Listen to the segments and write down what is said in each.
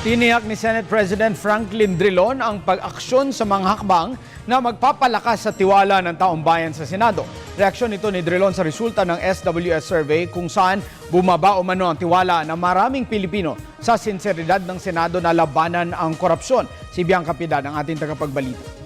Tiniyak ni Senate President Franklin Drilon ang pag-aksyon sa mga hakbang na magpapalakas sa tiwala ng taong bayan sa Senado. Reaksyon ito ni Drilon sa resulta ng SWS survey kung saan bumaba umano ang tiwala ng maraming Pilipino sa sinseridad ng Senado na labanan ang korupsyon. Si Bianca Piedad ang ating tagapagbalita.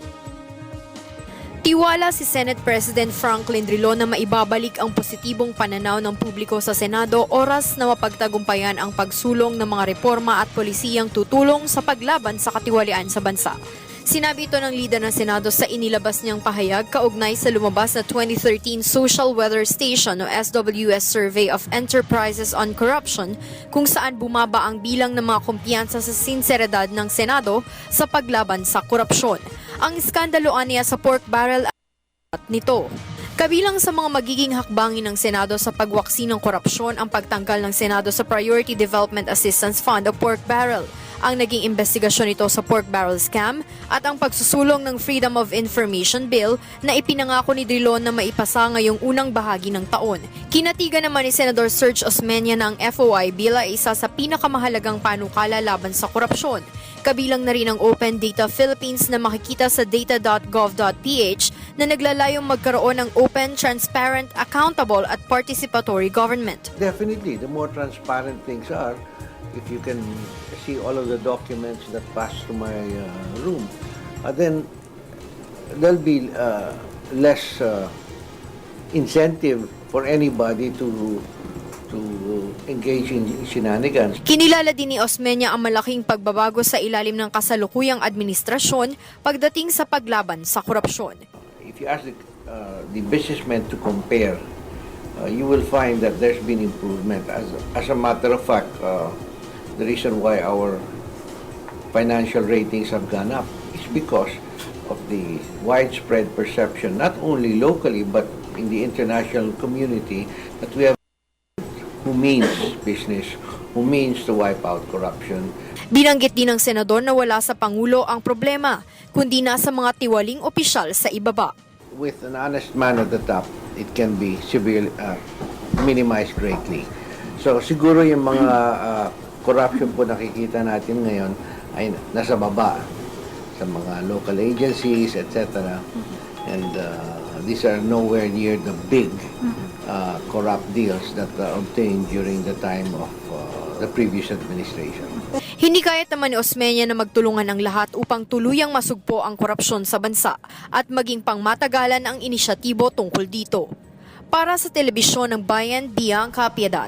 Tiwala si Senate President Franklin Drilon na maibabalik ang positibong pananaw ng publiko sa Senado oras na mapagtagumpayan ang pagsulong ng mga reforma at polisiyang tutulong sa paglaban sa katiwalian sa bansa. Sinabi ito ng lider ng Senado sa inilabas niyang pahayag kaugnay sa lumabas na 2013 Social Weather Station o SWS Survey of Enterprises on Corruption kung saan bumaba ang bilang ng mga kumpiyansa sa sinseridad ng Senado sa paglaban sa korupsyon. Ang iskandaloan niya sa pork barrel at nito. Kabilang sa mga magiging hakbangin ng Senado sa pagwaksi ng korupsyon ang pagtanggal ng Senado sa Priority Development Assistance Fund o pork barrel, ang naging investigasyon nito sa pork barrel scam at ang pagsusulong ng Freedom of Information Bill na ipinangako ni Drilon na maipasa ngayong unang bahagi ng taon. Kinatigan naman ni Senador Serge Osmeña na ang FOI bilang isa sa pinakamahalagang panukala laban sa korupsyon. Kabilang na rin ang Open Data Philippines na makikita sa data.gov.ph na naglalayong magkaroon ng open, transparent, accountable at participatory government. Definitely, the more transparent things are, if you can see all of the documents that pass to my room, then there'll be less incentive for anybody to engage in shenanigans. Kinilala din ni Osmeña ang malaking pagbabago sa ilalim ng kasalukuyang administrasyon pagdating sa paglaban sa korupsyon. If you ask the businessmen to compare, you will find that there's been improvement. As a matter of fact, the reason why our financial ratings have gone up is because of the widespread perception, not only locally but in the international community, that we have who means business, who means to wipe out corruption. Binanggit din ng senador na wala sa Pangulo ang problema, kundi nasa mga tiwaling opisyal sa ibaba. With an honest man at the top, it can be severely minimized greatly. So siguro yung mga corruption po nakikita natin ngayon ay nasa baba sa mga local agencies, etc. And these are nowhere near the big corrupt deals that obtained during the time of the previous administration. Hinikayat naman ni Osmeña na magtulungan ang lahat upang tuluyang masugpo ang korupsyon sa bansa at maging pangmatagalan ang inisyatibo tungkol dito. Para sa Telebisyon ng Bayan, Bianca Piedad.